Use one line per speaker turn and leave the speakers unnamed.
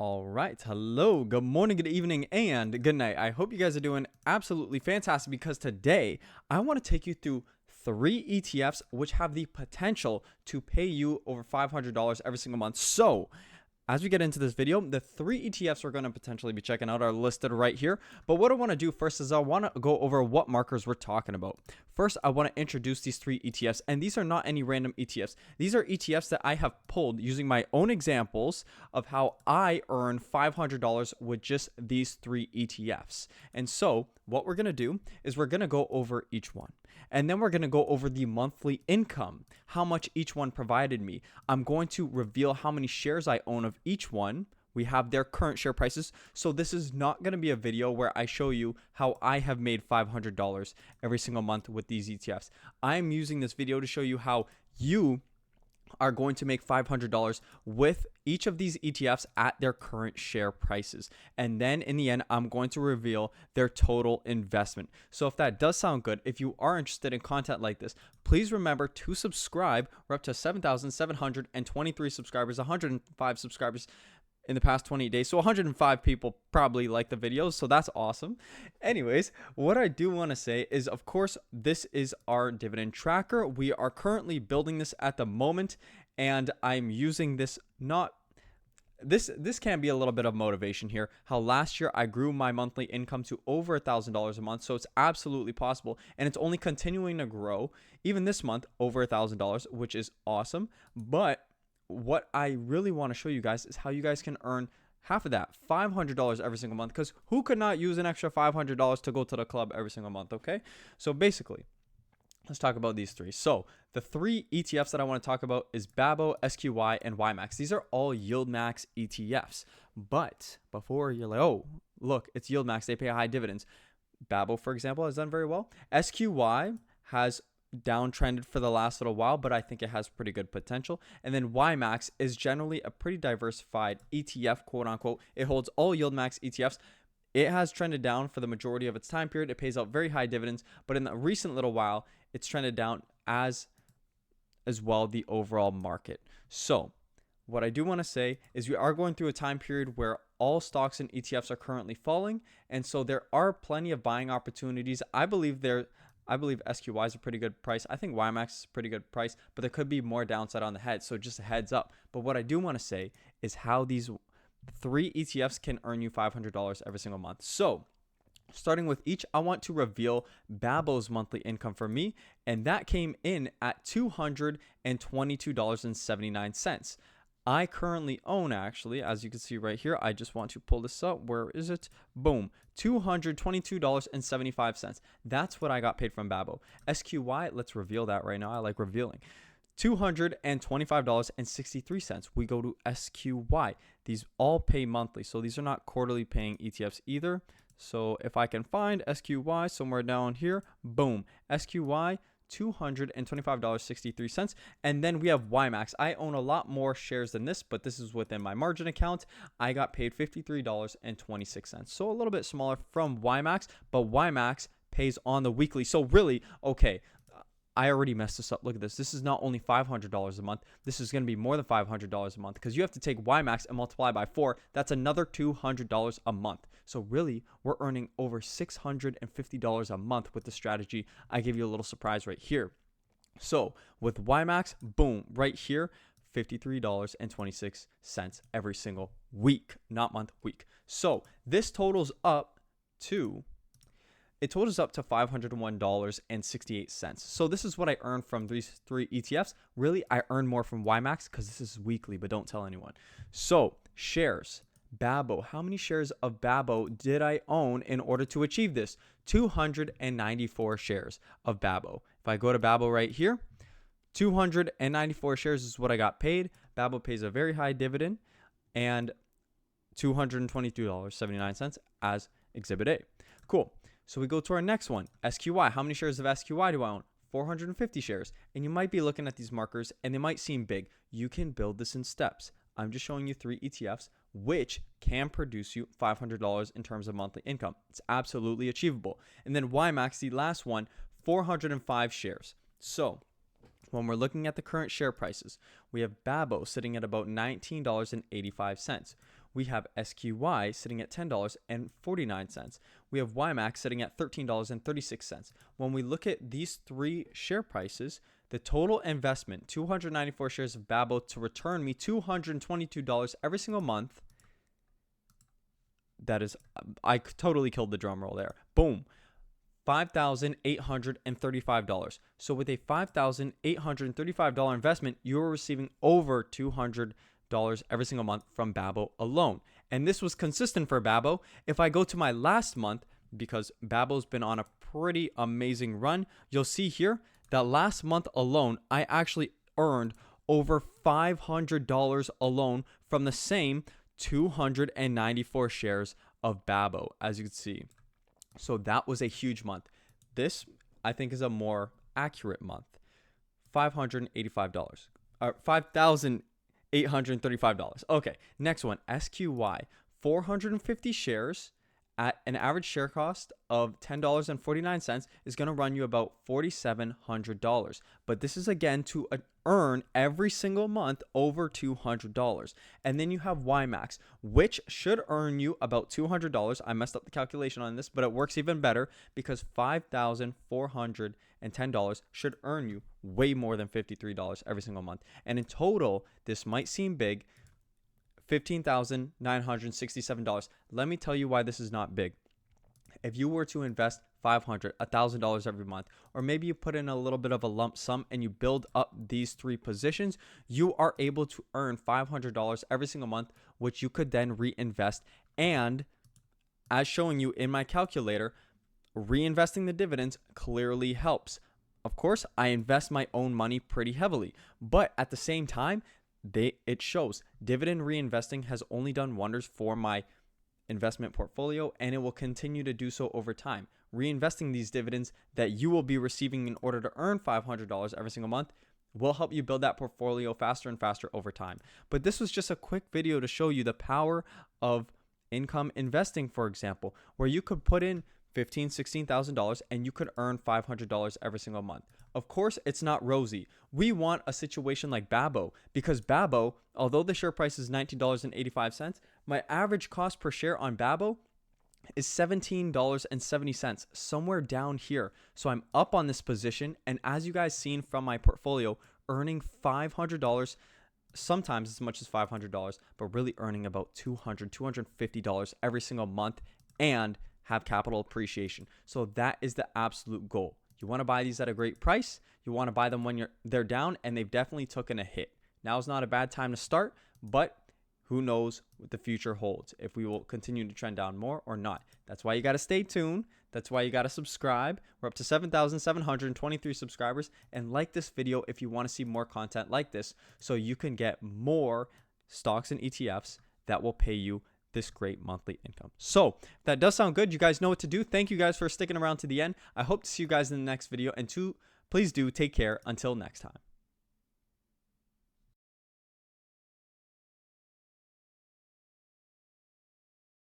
All right. Hello, good morning, good evening, and good night. I hope you guys are doing absolutely fantastic because today I want to take you through 3 ETFs which have the potential to pay you over $500 every single month. So, as we get into this video, the 3 ETFs we're going to potentially be checking out are listed right here. But what I want to do first is I want to go over what markers we're talking about. First, I want to introduce these 3 ETFs, and these are not any random ETFs. These are ETFs that I have pulled using my own examples of how I earn $500 with just these 3 ETFs. And so what we're going to do is we're going to go over each one. And then we're going to go over the monthly income, how much each one provided me. I'm going to reveal how many shares I own of each one. We have their current share prices. So this is not going to be a video where I show you how I have made $500 every single month with these ETFs. I'm using this video to show you how you are going to make $500 with each of these ETFs at their current share prices. And then in the end, I'm going to reveal their total investment. So if that does sound good, if you are interested in content like this, please remember to subscribe. We're up to 7,723 subscribers, 105 subscribers in the past 28 days. So 105 people probably like the videos. So that's awesome. Anyways, what I do want to say is, of course, this is our dividend tracker. We are currently building this at the moment, and I'm using this this can be a little bit of motivation here. How last year I grew my monthly income to over $1,000 a month. So it's absolutely possible. And it's only continuing to grow even this month over $1,000, which is awesome. But what I really want to show you guys is how you guys can earn half of that, $500 every single month, because who could not use an extra $500 to go to the club every single month? Okay, so basically, let's talk about these three. So the 3 ETFs that I want to talk about is BABO, SQY, and YMAX. These are all YieldMax ETFs. But before you're like, oh, look, it's YieldMax, they pay high dividends. BABO, for example, has done very well. SQY has downtrended for the last little while, but I think it has pretty good potential. And then YMAX is generally a pretty diversified ETF, quote unquote. It holds all YieldMax ETFs. It has trended down for the majority of its time period. It pays out very high dividends, but in the recent little while, it's trended down as well the overall market. So what I do want to say is we are going through a time period where all stocks and ETFs are currently falling, and so there are plenty of buying opportunities. I believe SQY is a pretty good price. I think YMAX is a pretty good price, but there could be more downside on the head. So just a heads up. But what I do want to say is how these 3 ETFs can earn you $500 every single month. So starting with each, I want to reveal BABO's monthly income for me, and that came in at $222.79. I currently own, actually, as you can see right here, I just want to pull this up. Where is it? Boom. $222.75. That's what I got paid from BABO. SQY, let's reveal that right now. I like revealing. $225.63. We go to SQY. These all pay monthly, so these are not quarterly paying ETFs either. So if I can find SQY somewhere down here, boom. SQY, $225.63. And then we have YMAX. I own a lot more shares than this, but this is within my margin account. I got paid $53.26. So a little bit smaller from YMAX, but YMAX pays on the weekly. So really, okay, I already messed this up. Look at this. This is not only $500 a month. This is going to be more than $500 a month because you have to take YMAX and multiply by 4. That's another $200 a month. So really, we're earning over $650 a month with the strategy. I give you a little surprise right here. So with YMAX, boom, right here, $53.26 every single week, not month, week. So this totals up to $501.68. So this is what I earned from these 3 ETFs. Really, I earn more from YMAX because this is weekly, but don't tell anyone. So shares, BABO. How many shares of BABO did I own in order to achieve this? 294 shares of BABO. If I go to BABO right here, 294 shares is what I got paid. BABO pays a very high dividend and $222.79 as Exhibit A. Cool. So we go to our next one, SQY. How many shares of SQY do I own? 450 shares. And you might be looking at these markers and they might seem big. You can build this in steps. I'm just showing you 3 ETFs which can produce you $500 in terms of monthly income. It's absolutely achievable. And then YMAX, the last one, 405 shares. So when we're looking at the current share prices, we have BABO sitting at about $19.85. we have SQY sitting at $10.49. We have YMAX sitting at $13.36. When we look at these three share prices, the total investment, 294 shares of BABO to return me $222 every single month. That is, I totally killed the drum roll there. Boom. $5,835. So with a $5,835 investment, you're receiving over $200 every single month from BABO alone. And this was consistent for BABO. If I go to my last month, because BABO's been on a pretty amazing run, you'll see here that last month alone, I actually earned over $500 alone from the same 294 shares of BABO, as you can see. So that was a huge month. This, I think, is a more accurate month. $585. $5,835. Okay, next one, SQY. 450 shares at an average share cost of $10.49 is going to run you about $4,700. But this is, again, to earn every single month over $200. And then you have YMAX, which should earn you about $200. I messed up the calculation on this, but it works even better because $5,410 should earn you way more than $53 every single month. And in total, this might seem big, $15,967. Let me tell you why this is not big. If you were to invest $500, $1,000 every month, or maybe you put in a little bit of a lump sum and you build up these three positions, you are able to earn $500 every single month, which you could then reinvest. And as showing you in my calculator, reinvesting the dividends clearly helps. Of course, I invest my own money pretty heavily, but at the same time, it shows dividend reinvesting has only done wonders for my investment portfolio, and it will continue to do so over time. Reinvesting these dividends that you will be receiving in order to earn $500 every single month will help you build that portfolio faster and faster over time. But this was just a quick video to show you the power of income investing, for example, where you could put in $15,000, $16,000 and you could earn $500 every single month. Of course, it's not rosy. We want a situation like BABO, because BABO, although the share price is $19.85, my average cost per share on BABO is $17.70, somewhere down here. So I'm up on this position, and as you guys seen from my portfolio, earning $500, sometimes as much as $500, but really earning about $200, $250 every single month, and have capital appreciation. So that is the absolute goal. You want to buy these at a great price. You want to buy them when they're down, and they've definitely taken a hit. Now is not a bad time to start, but who knows what the future holds, if we will continue to trend down more or not. That's why you got to stay tuned. That's why you got to subscribe. We're up to 7,723 subscribers, and like this video if you want to see more content like this, so you can get more stocks and ETFs that will pay you this great monthly income. So if that does sound good, you guys know what to do. Thank you guys for sticking around to the end. I hope to see you guys in the next video, and please do take care until next time.